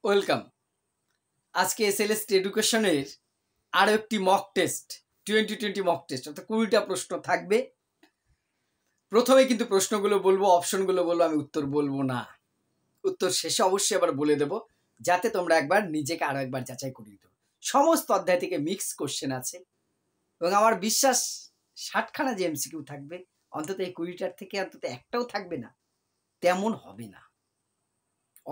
Welcome. আজকে SLST এডুকেশনের আরও একটি মক টেস্ট 2020 মক টেস্ট, অর্থাৎ 20টা প্রশ্ন থাকবে। প্রথমে কিন্তু প্রশ্নগুলো বলবো, অপশনগুলো বলবো, আমি উত্তর বলবো না। উত্তর শেষে অবশ্যই আবার বলে দেব, যাতে তোমরা একবার নিজেকে আরও একবার যাচাই করে নিতে। সমস্ত অধ্যায় থেকে মিক্স কোশ্চেন আছে এবং আমার বিশ্বাস 60খানা যে এমসিকিউ থাকবে, অন্তত এই 20টার থেকে অন্তত একটাও থাকবে না তেমন হবে না।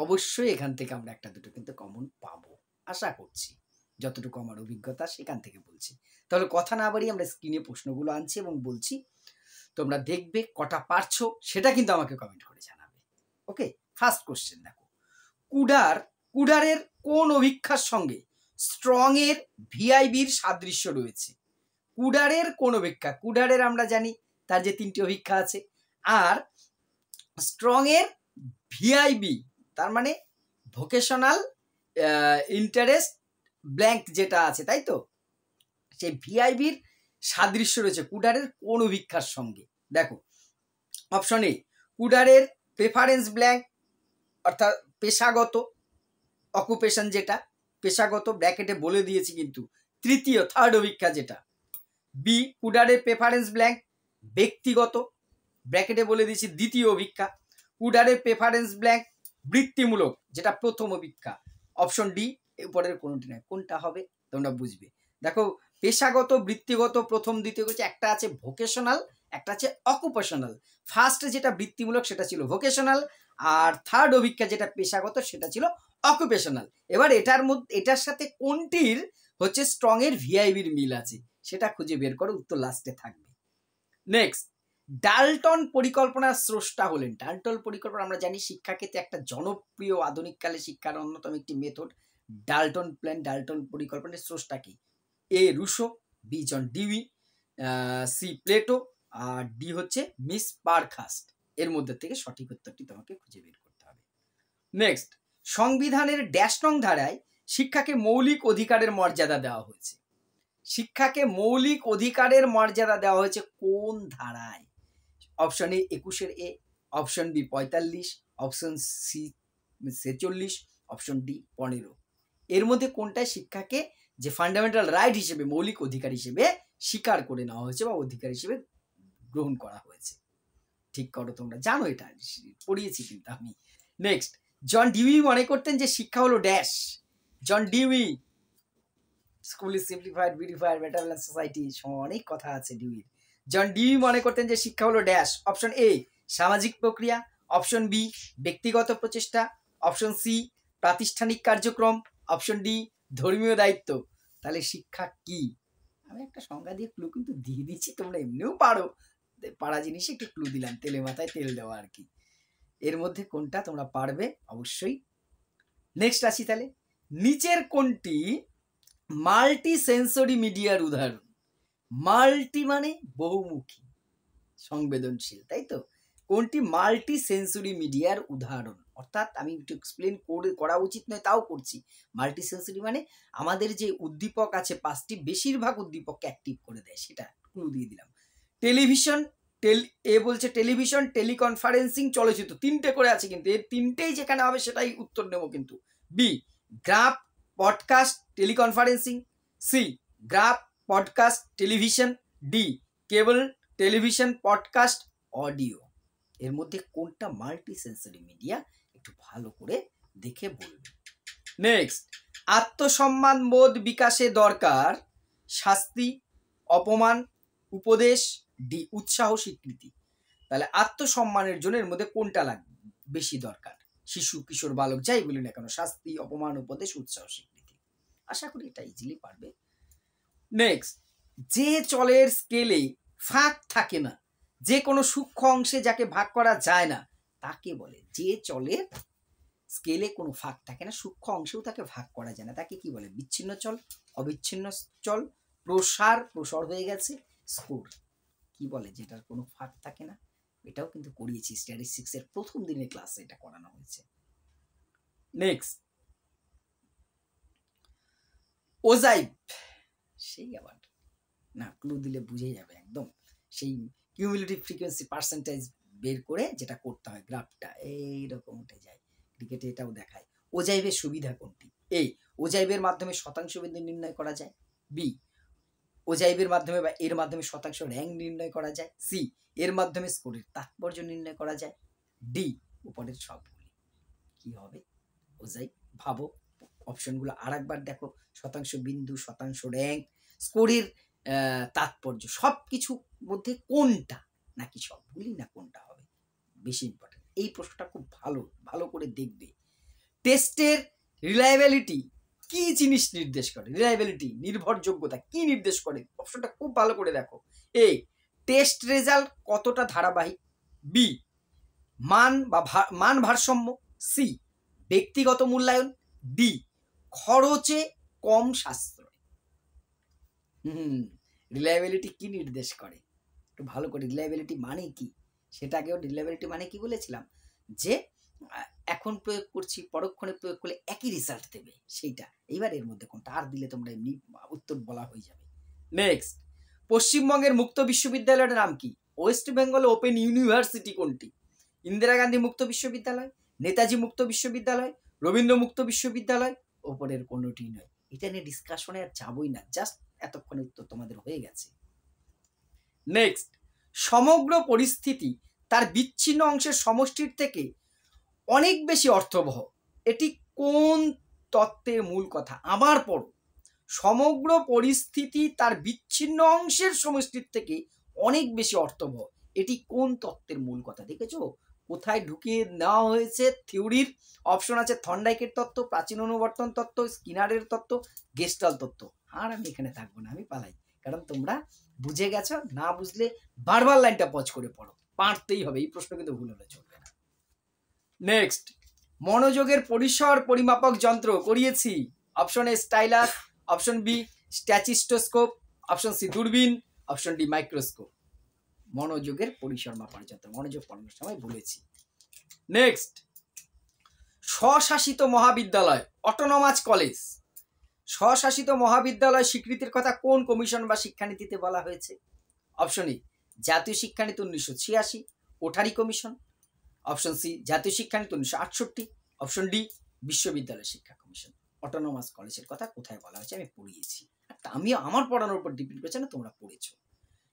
অবশ্যই এখান থেকে আমরা একটা দুটো কিন্তু কমন পাবো, আশা করছি। যতটুকু আমার অভিজ্ঞতা সেখান থেকে বলছি। তাহলে কথা না বাড়িয়ে আমরা স্ক্রিনে প্রশ্নগুলো আনছি এবং বলছি, তোমরা দেখবে কটা পারছো সেটা কিন্তু আমাকে কমেন্ট করে জানাবে। ওকে, ফার্স্ট কোশ্চেন দেখো, কুডারের কোন অভিক্ষার সঙ্গে স্ট্রং এর ভিআইবির সাদৃশ্য রয়েছে? কুডারের কোন অভিক্ষা? কুডারের আমরা জানি তার যে 3টি অভিক্ষা আছে, আর স্ট্রং এর ভিআইবি তার মানে ভোকেশনাল ইন্টারেস্ট ব্ল্যাঙ্ক যেটা আছে, তাই তো? সেই ভিআইবির সাদৃশ্য রয়েছে কুডারের কোন অভিক্ষার সঙ্গে? দেখো, অপশন এ কুডারের প্রেফারেন্স ব্ল্যাঙ্ক অর্থাৎ পেশাগত অকুপেশন, যেটা পেশাগত ব্র্যাকেটে বলে দিয়েছি কিন্তু থার্ড অভিক্ষা যেটা। বি কুডারের প্রেফারেন্স ব্ল্যাঙ্ক ব্যক্তিগত, ব্র্যাকেটে বলে দিয়েছি দ্বিতীয় অভিক্ষা। কুডারের প্রেফারেন্স ব্ল্যাঙ্ক বৃত্তিমূলক, যেটা প্রথম অভিক্ষা। অপশন ডি উপরের কোনটি নয়। কোনটা হবে তোমরা বুঝবে। দেখো, পেশাগত বৃত্তিগত প্রথম দ্বিতীয় হচ্ছে, একটা আছে ভোকেশনাল, একটা আছে অকুপেশনাল। ফার্স্টে যেটা বৃত্তিমূলক সেটা ছিল ভোকেশনাল, আর থার্ড অভিক্ষা যেটা পেশাগত সেটা ছিল অকুপেশনাল। এবার এটার সাথে কোনটির হচ্ছে স্ট্রং এর ভিআইবির মিল আছে সেটা খুঁজে বের করো, উত্তর লাস্টে থাকবে। নেক্সট, ডাল্টন পরিকল্পনার স্রষ্টা হলেন। ডাল্টন পরিকল্পনা আমরা জানি শিক্ষাক্ষেত্রে একটা জনপ্রিয় আধুনিককালে শিক্ষার অন্যতম একটি মেথড ডাল্টন প্ল্যান। ডাল্টন পরিকল্পনার স্রষ্টা কি? A Rousseau, B John Dewey, C Plato, আর ডি হচ্ছে মিস পারখাস্ট। এর মধ্যে থেকে সঠিক উত্তরটি তোমাকে খুঁজে বের করতে হবে। নেক্সট, সংবিধানের ড্যাশ নং ধারায় শিক্ষাকে মৌলিক অধিকারের মর্যাদা দেওয়া হয়েছে। শিক্ষাকে মৌলিক অধিকারের মর্যাদা দেওয়া হয়েছে কোন ধারায়? Option A 21 A, option B 45, option C 46, option D 15। এর মধ্যে কোনটায় শিক্ষাকে যে ফান্ডামেন্টাল রাইট হিসেবে, মৌলিক অধিকার হিসেবে স্বীকার করে নেওয়া হয়েছে বা অধিকার হিসেবে গ্রহণ করা হয়েছে? ঠিক করো, তোমরা জানো, এটা পড়িয়েছি কিন্তু আমি। নেক্সট, জন ডিউই মনে করতেন যে শিক্ষা হলো dash. John Dewey, school is simplified, beautified, better balance society, অনেক কথা আছে ডিউইর। জন ডিউই মনে করতেন যে শিক্ষা হলো ড্যাশ। অপশন এ সামাজিক প্রক্রিয়া, অপশন বি ব্যক্তিগত প্রচেষ্টা, অপশন সি প্রাতিষ্ঠানিক কার্যক্রম, অপশন ডি ধর্মীয় দায়িত্ব। তাহলে শিক্ষা কি? আমি একটা সংজ্ঞা দিয়ে ক্লু কিন্তু দিয়ে দিচ্ছি, তোমরা এমনিও পারো, পারা জিনিসে একটু ক্লু দিলাম, তেলে মাথায় তেল দেওয়া আর কি। এর মধ্যে কোনটা তোমরা পারবে অবশ্যই। নেক্সট আসি তাহলে, নিচের কোনটি মাল্টি সেন্সরি মিডিয়ার উদাহরণ? মাল্টি মানে বহুমুখী, সংবেদনশীল, তাই তো? কোনটি মাল্টি সেন্সরি মিডিয়ার উদাহরণ? অর্থাৎ আমি একটু এক্সপ্লেন করা উচিত নয়, তাও করছি। মাল্টি সেন্সরি মানে আমাদের যে উদ্দীপক আছে 5টি, বেশিরভাগ উদ্দীপককে অ্যাক্টিভ করে দেয়, সেটা ক্লু দিয়ে দিলাম। টেলিভিশন, এ বলছে টেলিভিশন, টেলিকনফারেন্সিং, চলচ্চিত্র, 3টে করে আছে কিন্তু এর 3টেই যেখানে হবে সেটাই উত্তর নেব কিন্তু। B graph, podcast, teleconferencing, C graph, podcast, television, D cable, television, podcast, audio. এর মধ্যে কোনটা মাল্টি সেন্সরি মিডিয়া একটু ভালো করে দেখে বলবে। নেক্সট, আত্মসম্মান বোধ বিকাশে দরকার শাস্তি, অপমান, উপদেশ, ডি উৎসাহ স্বীকৃতি। তাহলে আত্মসম্মানের জন্য এর মধ্যে কোনটা লাগবে বেশি দরকার? শিশু, কিশোর, বালক, যাই বলি না কেন, শাস্তি, অপমান, উপদেশ, উৎসাহ স্বীকৃতি। আশা করি এটা ইজিলি পারবে। নেক্সট, যে চলের স্কেলে ফাঁক থাকে না, যে কোনো সূক্ষ্ম অংশে যাকে ভাগ করা যায় না, তাকে বলে? যে চলের স্কেলে কোনো ফাঁক থাকে না, সূক্ষ্ম অংশেও তাকে ভাগ করা যায় না, তাকে কি বলে? বিচ্ছিন্ন চল, অবিচ্ছিন্ন চল, প্রসার হয়ে গেছে, স্কোর। কি বলে যেটার কোনো ফাঁক থাকে না? এটাও কিন্তু করিয়েছি স্ট্যাটিস্টিক্সের প্রথম দিনের ক্লাসে, এটা করানো হয়েছে। নেক্সট, ওজাইভ, সেই আবার না, ক্লু দিলে বুঝে যাবে একদম। সেই কিউমুলেটিভ ফ্রিকোয়েন্সি পার্সেন্টেজ বের করে যেটা করতে হয়, গ্রাফটা এইরকম উঠে যায়, ক্রিকেটে এটাও দেখায়। ওজাইভের সুবিধা কোনটি? এ, ওজাইভের মাধ্যমে শতাংশ বিন্দু নির্ণয় করা যায়। বি, ওজাইভের মাধ্যমে বা এর মাধ্যমে শতাংশ র্যাঙ্ক নির্ণয় করা যায়। সি, এর মাধ্যমে স্কোরের তাৎপর্য নির্ণয় করা যায়। ডি, উপরের সবগুলি। কি হবে ওজাইভ? ভাবো অপশনগুলো আর একবার দেখো। শতাংশ বিন্দু, শতাংশ র্যাঙ্ক, স্কোরের তাৎপর্য, সব কিছু মধ্যে কোনটা, নাকি সবগুলি, না কোনটা হবে? বেশি ইম্পর্টেন্ট এই প্রশ্নটা, খুব ভালো করে দেখবে। টেস্টের রিলায়েবিলিটি কি জিনিস নির্দেশ করে? রিলায়েবিলিটি, নির্ভরযোগ্যতা কি নির্দেশ করে? অপশনটা খুব ভালো করে দেখো। এ, টেস্ট রেজাল্ট কতটা ধারাবাহিক। বি, মান ভারসাম্য। সি, ব্যক্তিগত মূল্যায়ন। ডি, খরচে কম সাশ্রয়। রিলায়েবিলিটি কি নির্দেশ করে? একটু ভালো করে, রিলায়েবিলিটি মানে কি সেটা আগেও, রিলায়েবিলিটি মানে কি বলেছিলাম, যে এখন প্রয়োগ করছি, পরক্ষণে প্রয়োগ করলে একই রেজাল্ট দেবে, সেইটা। এইবার এর মধ্যে কোনটা, আর দিলে তোমরা এমনি উত্তর বলা হয়ে যাবে। নেক্সট, পশ্চিমবঙ্গের মুক্ত বিশ্ববিদ্যালয়ের নাম কি? ওয়েস্ট বেঙ্গল ওপেন ইউনিভার্সিটি কোনটি? ইন্দিরা গান্ধী মুক্ত বিশ্ববিদ্যালয়, নেতাজি মুক্ত বিশ্ববিদ্যালয়, রবীন্দ্র মুক্ত বিশ্ববিদ্যালয়, ওপরের কোনোটি নয়। এটা নিয়ে ডিসকাশনে আর যাবই না, জাস্ট এতক্ষণে উত্তর তোমাদের হয়ে গেছে। নেক্সট, সমগ্র পরিস্থিতি তার বিচ্ছিন্ন অংশের সমষ্টির থেকে অনেক বেশি অর্থবহ, এটি কোন তত্ত্বের মূল কথা? আবার পড়ো। সমগ্র পরিস্থিতি তার বিচ্ছিন্ন অংশের সমষ্টির থেকে অনেক বেশি অর্থবহ, এটি কোন তত্ত্বের মূল কথা? দেখেছো কোথায় ঢুকিয়ে নেওয়া হয়েছে থিওরির? অপশন আছে থর্নডাইকের তত্ত্ব, প্রাচীন অনুবর্তন তত্ত্ব, স্কিনারের তত্ত্ব, গেস্টাল্ট তত্ত্ব। আর আমি এখানে থাকবো না, আমি পালাই, কারণ তোমরা বুঝে গেছো। না বুঝলে বারবার লাইনটা পজ করে পড়ো, পারতেই হবে। এই প্রশ্ন কিন্তু ভুল হলে চলবে না। নেক্সট, মনোযোগের পরিসর পরিমাপক যন্ত্র করিয়েছি। Option A stylus, option B tachistoscope, option C দূরবীন, অপশন ডি মাইক্রোস্কোপ। মনোযোগের পরিসর মাপার যন্ত্র, মনোযোগ পড়ানোর সময় বলেছি। নেক্সট, স্বশাসিত মহাবিদ্যালয়, অটোনমাস কলেজ, স্বশাসিত মহাবিদ্যালয় স্বীকৃতির কথা কোন কমিশন বা শিক্ষানীতিতে বলা হয়েছে? অপশন এ জাতীয় শিক্ষানীতি 1986, কোঠারি কমিশন। অপশন সি জাতীয় শিক্ষানীতি 1968, অপশন ডি বিশ্ববিদ্যালয় শিক্ষা কমিশন। অটোনমাস কলেজের কথা কোথায় বলা হয়েছে আমি পড়িয়েছি, আমি আমার পড়ানোর উপর ডিপেন্ড করছে না, তোমরা পড়েছো।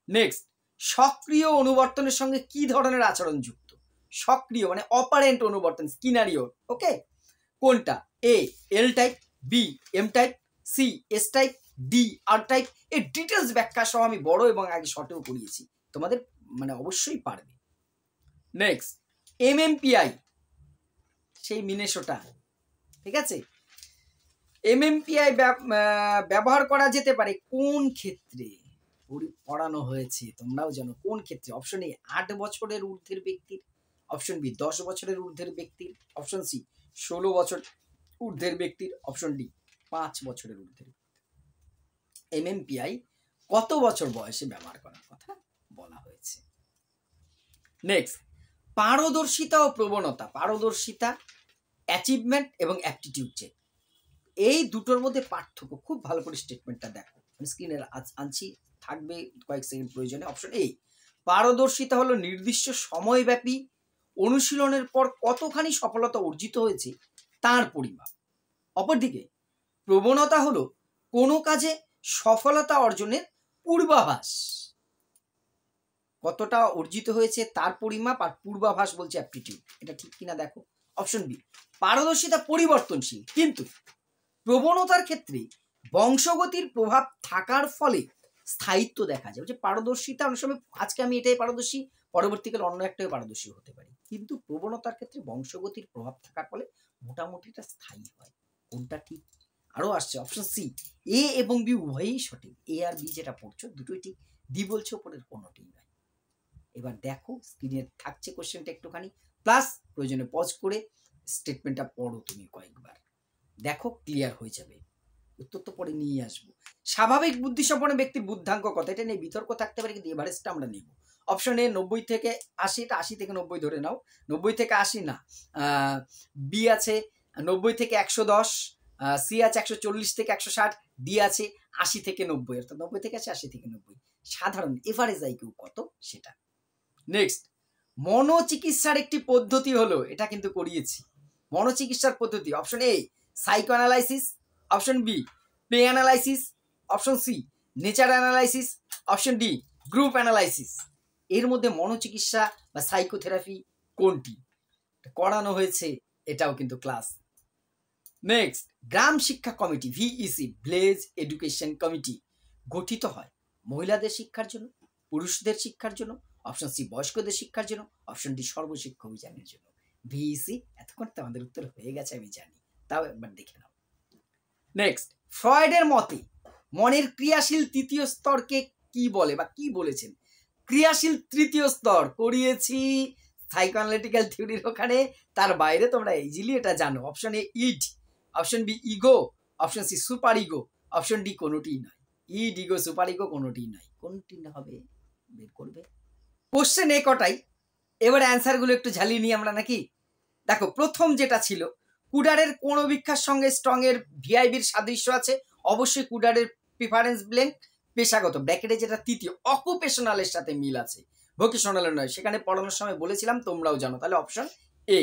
নেক্সট, সক্রিয় অনুবর্তনের সঙ্গে কি ধরনের আচরণ যুক্ত? সক্রিয় মানে অপারেন্ট অনুবর্তন, স্কিনারিও। ওকে, কোনটা? A L type, B M type, C S type, D R type. এর ডিটেলস ব্যাখ্যা সহ আমি বড় এবং আগে শর্টেও করিয়েছি, তোমাদের মানে অবশ্যই পারবে। নেক্সট, এমএমপিআই, সেই মিনেসোটা, ঠিক আছে। এমএমপিআই ব্যবহার করা যেতে পারে কোন ক্ষেত্রে? পড়ানো হয়েছে, তোমরাও জানো কোন ক্ষেত্রে। অপশন এ 8 বছরের ঊর্ধ্বের ব্যক্তির, অপশন বি 10 বছরের ঊর্ধ্বের ব্যক্তির, অপশন সি 16 বছর ঊর্ধ্বের ব্যক্তির, অপশন ডি 5 বছরের ঊর্ধ্বের। এমএমপিআই কত বছর বয়সে ব্যবহার করার কথা বলা হয়েছে? নেক্সট, পারদর্শিতা ও প্রবণতা, পারদর্শিতা অ্যাচিভমেন্ট এবং অ্যাপটিটিউড চেক, এই দুটোর মধ্যে পার্থক্য খুব ভালো করে স্টেটমেন্টটা দেখো, আমি স্ক্রিনে আনছি, থাকবে কয়েক সেকেন্ড প্রয়োজনে। অপশন এ পারদর্শিতা হলো নির্দিষ্ট সময়ব্যাপী অনুশীলনের পর কতখানি সফলতা অর্জিত হয়েছে তার পরিমাপ। অপরদিকে প্রবণতা হলো কোনো কাজে সফলতা অর্জনের পূর্বাভাস, কতটা অর্জিত হয়েছে তার পরিমাপ, আর পূর্বাভাস বলছে অ্যাপটিটিউড। এটা ঠিক কিনা দেখো। অপশন বি পারদর্শিতা পরিবর্তনশীল, কিন্তু প্রবণতার ক্ষেত্রে বংশগতির প্রভাব থাকার ফলে স্থায়িত্ব দেখা যায়। যে পারদর্শিতা অনেক সময় আজকে আমি এটাই পারদর্শী, পরবর্তীকালে অন্য একটাই পারদর্শী হতে পারি, কিন্তু প্রবণতার ক্ষেত্রে বংশগতির প্রভাব থাকার ফলে মোটামুটি এটা স্থায়ী হয়। কোনটা ঠিক? আরো আসছে অপশন সি, এ এবং বি উভয়ই সঠিক। এ আর বি যেটা পড়ছো দুটোই ঠিক, ডি বলছো ওপরের কোনোটি নয়। এবার দেখো স্ক্রিনে থাকছে কোশ্চেনটা একটুখানি, প্লাস প্রয়োজনে পজ করে স্টেটমেন্টটা পড়ো তুমি কয়েকবার, দেখো ক্লিয়ার হয়ে যাবে। উত্তর তো পরে নিয়ে আসবো। স্বাভাবিক বুদ্ধিসম্পন্ন ব্যক্তির বুদ্ধাঙ্ক কত? এটা নিয়ে বিতর্ক থাকতে পারে, কিন্তু এভারেজটা আমরা নেব। অপশন এ 90 থেকে 80, এটা 80 থেকে 90 ধরে নাও, 90 থেকে 80 না, বি আছে 90 থেকে 110, সি আছে 140 থেকে 160, ডি আছে 80 থেকে 90, অর্থাৎ 90 থেকে 80 থেকে 90। সাধারণ এভারেজ আইকিউ কত সেটা। নেক্সট, মনোচিকিৎসার একটি পদ্ধতি হলো, এটা কিন্তু করিয়েছি, মনোচিকিৎসার পদ্ধতি, option A psycho analysis, option B play analysis, option C nature analysis, option D group analysis. এর মধ্যে মনোচিকিৎসা বা সাইকোথেরাপি কোনটি করানো হয়েছে? এটাও কিন্তু ক্লাস। নেক্সট, গ্রাম শিক্ষা committee VEC village education committee গঠিত হয় মহিলাদের শিক্ষার জন্য, পুরুষদের শিক্ষার জন্য, অপশন সি বয়স্কদের শিক্ষার জন্য, অপশন ডি সর্বশিক্ষা অভিযানের জন্য। ভিইসি এতক্ষণ তো আমাদের উত্তর হয়ে গেছে আমি জানি, তাও একবার দেখে নাও। নেক্সট, ফ্রয়েডের মতে মনের ক্রিয়াশীল তৃতীয় স্তরকে কি বলে বা কি বলেছেন? ক্রিয়াশীল তৃতীয় স্তর করিয়েছি সাইকোঅ্যানালিটিক্যাল থিওরির ওখানে, তার বাইরে তোমরা ইজিলি এটা জানো। Option A id, option B ego, option C super ego, option D কোনোটিই নয়। ইড, ইগো, সুপার ইগো কোনোটিই নয়। কোনটি হবে বের করবে। কোশ্চেন এ কটাই, এবার অ্যান্সারগুলো একটু ঝালিয়ে নিই আমরা নাকি। দেখো, প্রথম যেটা ছিল কুডারের কোন অভিক্ষার সঙ্গে স্ট্রং এর ভিআইবির সাদৃশ্য আছে? অবশ্যই কুডারের প্রিফারেন্স ব্ল্যাঙ্ক পেশাগত, ব্র্যাকেটে যেটা তৃতীয় অকুপেশনালের সাথে মিল আছে, ভোকেশনালের নয়। সেখানে পড়ানোর সময় বলেছিলাম, তোমরাও জানো। তাহলে অপশন এ।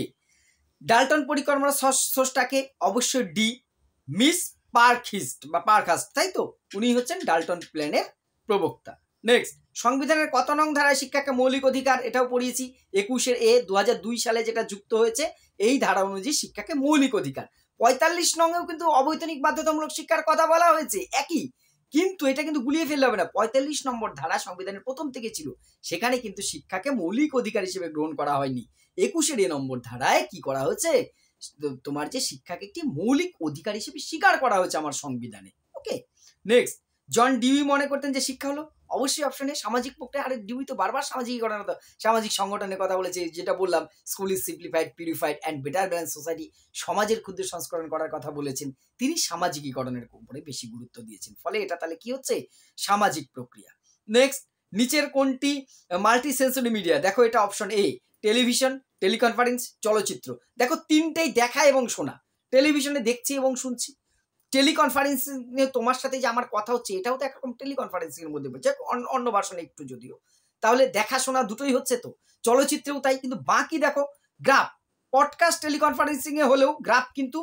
ডাল্টন পরিকর্মা স্রষ্টাকে? অবশ্যই ডি মিস পার্কহিস্ট বা পার্কহাস্ট, তাই তো? উনি হচ্ছেন ডাল্টন প্ল্যানের প্রবক্তা। নেক্সট, সংবিধানের কত নং ধারায় শিক্ষাকে মৌলিক অধিকার? এটাও পড়িয়েছি 21 এ 2002 সালে যেটা যুক্ত হয়েছে, এই ধারা অনুযায়ী শিক্ষাকে মৌলিক অধিকার। 45 নংয়েও কিন্তু অবৈতনিক বাধ্যতামূলক শিক্ষার কথা বলা হয়েছে, একই। কিন্তু এটা কিন্তু গুলিয়ে ফেললে হবে না, 45 নম্বর ধারা সংবিধানের প্রথম থেকে ছিল, সেখানে কিন্তু শিক্ষাকে মৌলিক অধিকার হিসেবে গ্রহণ করা হয়নি। 21 নম্বর ধারায় কি করা হয়েছে? তোমার যে শিক্ষাকে একটি মৌলিক অধিকার হিসেবে স্বীকার করা হয়েছে আমার সংবিধানে। ওকে। নেক্সট, জন ডিউই মনে করতেন যে শিক্ষা হলো? অবশ্যই অপশনে সামাজিক প্রক্রিয়া। আরে ডিউই তো বারবার সামাজিক সংগঠনের কথা বলেছে, যেটা বললাম school is simplified, purified and better balance society, সমাজের ক্ষুদ্র সংস্করণ করার কথা বলেছেন। তিনি সামাজিকীকরণের উপরে বেশি গুরুত্ব দিয়েছেন, ফলে এটা তাহলে কি হচ্ছে? সামাজিক প্রক্রিয়া। নেক্সট, নিচের কোনটি মাল্টি সেন্সরি মিডিয়া? দেখো, এটা অপশন এ টেলিভিশন, টেলিকনফারেন্স, চলচ্চিত্র। দেখো, তিনটেই দেখা এবং শোনা। টেলিভিশনে দেখছি এবং শুনছি, টেলিকনফারেন্সিং তোমার সাথে যে আমার কথা হচ্ছে, এটাও তো একরকম টেলিকনফারেন্সিং এর মধ্যে পড়ছে, অন্য ভার্সনে একটু যদিও। তাহলে দেখাশোনা দুটোই হচ্ছে তো। চলচ্চিত্রেও তাই। কিন্তু বাকি দেখো, গ্রাফ, পডকাস্ট টেলিকনফারেন্সিং এ হলেও গ্রাফ কিন্তু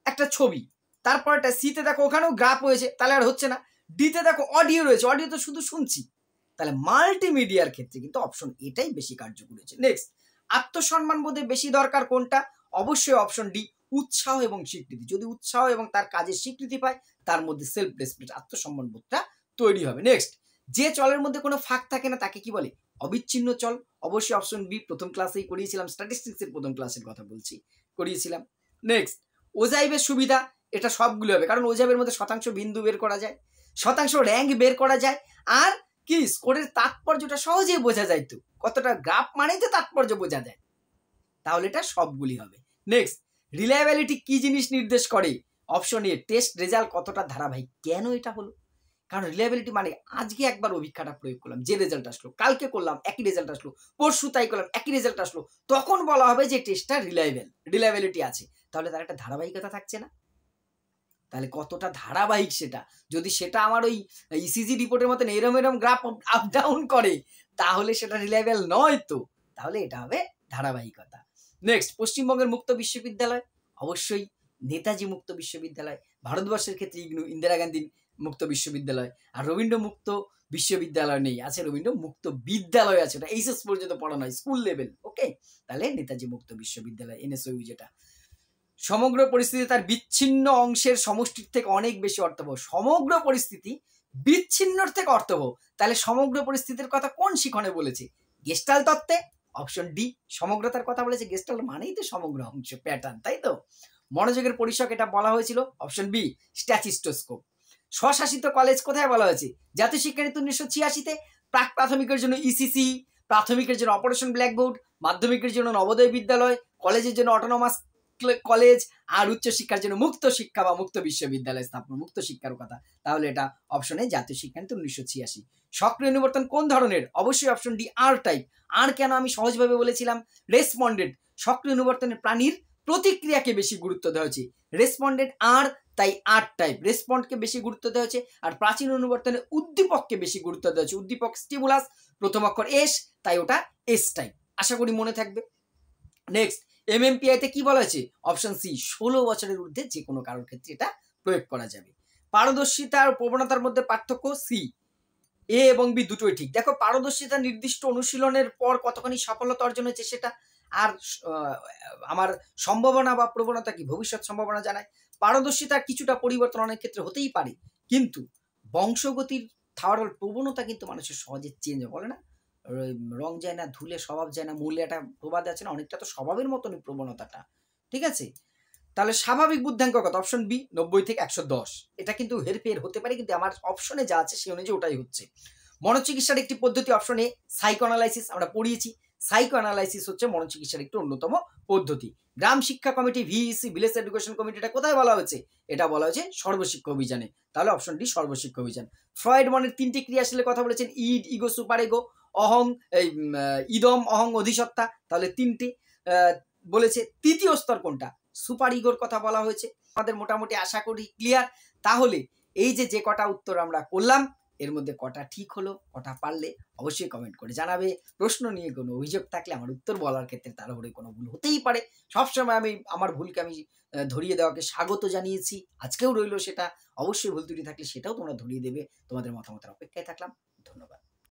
একটা ছবি। তারপরটা সিতে দেখো, ওখানেও গ্রাফ রয়েছে, তাহলে আর হচ্ছে না। ডিতে দেখো অডিও রয়েছে, অডিও তো শুধু শুনছি। তাহলে মাল্টিমিডিয়ার ক্ষেত্রে কিন্তু অপশন এটাই বেশি কার্যকরী হচ্ছে। নেক্সট, আত্মসম্মান বোধে বেশি দরকার কোনটা? অবশ্যই অপশন ডি উৎসাহ এবং স্বীকৃতি। যদি উৎসাহ এবং তার কাজের স্বীকৃতি পায়, তার মধ্যে সেলফ রেসপেক্ট, আত্মসম্মান বোধটা তৈরি হবে। নেক্সট, যে চলের মধ্যে কোনো ফাঁক থাকে না তাকে কি বলে? অবিচ্ছিন্ন চল। অবশ্যই অপশন বি, প্রথম ক্লাসেই করিয়েছিলাম, স্ট্যাটিস্টিক্সের প্রথম ক্লাসের কথা বলছি, করিয়েছিলাম। নেক্সট, ওজাইবের সুবিধা, এটা সবগুলো হবে, কারণ ওজাইবের মধ্যে শতাংশ বিন্দু বের করা যায়, শতাংশ র্যাঙ্ক বের করা যায়, আর কি স্কোরের তাৎপর্যটা সহজেই বোঝা যায়। তো কতটা গ্রাফ মানেই তো তাৎপর্য বোঝা যায়, তাহলে এটা সবগুলি হবে। নেক্সট, রিলায়েবিলিটি কি জিনিস নির্দেশ করে? অপশন এ টেস্ট রেজাল্ট কতটা ধারাবাহিক। কেন এটা হলো? কারণ রিলায়েবিলিটি মানে আজকে একবার অভিজ্ঞতা প্রয়োগ করলাম, যে রেজাল্ট আসলো, কালকে করলাম একই রেজাল্ট আসলো, পরশু তাই করলাম একই রেজাল্ট আসলো, তখন বলা হবে যে টেস্টটা রিলায়েবিলিটি আছে। তাহলে তার একটা ধারাবাহিকতা থাকছে না। তাহলে কতটা ধারাবাহিক সেটা, যদি সেটা আমার ওই ইসিজি রিপোর্টের মতন এরম এরম গ্রাফ আপ ডাউন করে, তাহলে সেটা রিলায়েবল নয় তো। তাহলে এটা হবে ধারাবাহিকতা। নেক্সট, পশ্চিমবঙ্গের মুক্ত বিশ্ববিদ্যালয়? অবশ্যই নেতাজি মুক্ত বিশ্ববিদ্যালয়। ভারতবর্ষের ক্ষেত্রে ইগনু, ইন্দিরা গান্ধী মুক্ত বিশ্ববিদ্যালয়। আর রবীন্দ্র মুক্ত বিশ্ববিদ্যালয় নেই, আছে রবীন্দ্র মুক্ত বিদ্যালয় আছে, ওটা এইচএস পর্যন্ত পড়ানো হয়, স্কুল লেভেল। ওকে, তাহলে নেতাজি মুক্ত বিশ্ববিদ্যালয়, এনএসইউ যেটা। সমগ্র পরিস্থিতি তার বিচ্ছিন্ন অংশের সমষ্টির থেকে অনেক বেশি অর্থবহ। সমগ্র পরিস্থিতি বিচ্ছিন্নর থেকে অর্থবহ। তাহলে সমগ্র পরিস্থিতির কথা কোন শিখনে বলেছে? গেস্টাল্ট তত্ত্বে। অপশন ডি সমগ্রতার কথা বলেছে। গেস্টাল্ট মানেই তো সমগ্র অংশ, প্যাটার্ন, তাই তো? মনোযোগের পরিসর, এটা বলা হয়েছিল অপশন বি স্ট্যাটিস্টোস্কোপ। স্বশাসিত কলেজ কোথায় বলা হয়েছে? জাতীয় শিক্ষানীতি 1986-তে। প্রাক প্রাথমিকের জন্য ইসিসি, প্রাথমিকের জন্য অপারেশন ব্ল্যাকবোর্ড, মাধ্যমিকের জন্য নবোদয় বিদ্যালয়, কলেজের জন্য অটোনমাস কলেজ, আর উচ্চশিক্ষার জন্য মুক্ত শিক্ষা বা মুক্ত বিশ্ববিদ্যালয় স্থাপন, মুক্ত শিক্ষার কথা। তাহলে এটা অপশনে জাতীয় শিক্ষানীতি 1986। সক্রিয় নিবর্তন কোন ধরনের? অবশ্যই অপশন ডি আর টাইপ। আর কেন আমি সহজভাবে বলেছিলাম রেসপন্ডেন্ট। সক্রিয় নিবর্তনের প্রাণীর প্রতিক্রিয়াকে বেশি গুরুত্ব দেওয়া হয়েছে, রেসপন্ডেন্ট আর, তাই আর টাইপ। রেসপন্ডকে বেশি গুরুত্ব দেওয়া হয়েছে, আর প্রাচীন অনুবর্তনে উদ্দীপককে বেশি গুরুত্ব দেওয়া হয়েছে। উদ্দীপক স্টিমুলাস, প্রথম অক্ষর এস, তাই ওটা এস টাইপ। আশা করি মনে থাকবে। নেক্সট, MMPI তে কি বলা হয়েছে? অপশন সি 16 বছরের ঊর্ধ্বে যে কোনো কারোর ক্ষেত্রে এটা প্রয়োগ করা যাবে। পারদর্শিতা আর প্রবণতার মধ্যে পার্থক্য সি, এ এবং বি দুটোই ঠিক। দেখো পারদর্শিতা নির্দিষ্ট অনুশীলনের পর কতখানি সফলতা অর্জন হয়েছে সেটা, আর আমার সম্ভাবনা বা প্রবণতা কি ভবিষ্যৎ সম্ভাবনা জানায়। পারদর্শিতার কিছুটা পরিবর্তন অনেক ক্ষেত্রে হতেই পারে, কিন্তু বংশগতির থাওয়ার প্রবণতা কিন্তু মানুষের সহজে চেঞ্জ হয়, বলে না রং যায় না ধুলে স্বভাব যায় না, মূলে একটা প্রবাদ আছে না, অনেকটা তো স্বভাবের মতনই প্রবণতাটা, ঠিক আছে। তাহলে স্বাভাবিক বুদ্ধাঙ্ক কত? অপশন বি 90 থেকে 110। এটা কিন্তু হেরফের হতে পারে, কিন্তু আমার অপশনে যা আছে সেই অনুযায়ী ওটাই হচ্ছে। মনোচিকিৎসার একটি পদ্ধতি অপশন এ সাইকো অ্যানালাইসিস, আমরা পড়িয়েছি। সাইকো অ্যানালাইসিস হচ্ছে মনোচিকিৎসার একটি অন্যতম পদ্ধতি। গ্রাম শিক্ষা committee VEC village education committee, এটা কোথায় বলা হয়েছে? এটা বলা হয়েছে সর্বশিক্ষা অভিযানে। তাহলে option D Sarva Shiksha Abhiyan. Freud মনের তিনটি ক্রিয়াশীলের কথা বলেছেন, ইড, ইগো, সুপার ইগো, অহং, ইদম, অহং, অধিসত্তা। তাহলে তিনটি বলেছে। তৃতীয় স্তর কোনটা? সুপার ইগোর কথা বলা হয়েছে। আমাদের মোটামুটি আশা করি ক্লিয়ার। তাহলে এই যে কটা উত্তর আমরা করলাম, এর মধ্যে কটা ঠিক হলো, কটা পারলে অবশ্যই কমেন্ট করে জানাবে। প্রশ্ন নিয়ে কোনো অভিযোগ থাকলে আমার উত্তর বলার ক্ষেত্রে তার উপরে কোনো ভুল হতেই পারে, সবসময় আমি আমার ভুলকে আমি ধরিয়ে দেওয়াকে স্বাগত জানিয়েছি, আজকেও রইল সেটা। অবশ্যই ভুল ত্রুটি থাকলে সেটাও তোমরা ধরিয়ে দেবে। তোমাদের মতামতের অপেক্ষায় থাকলাম। ধন্যবাদ।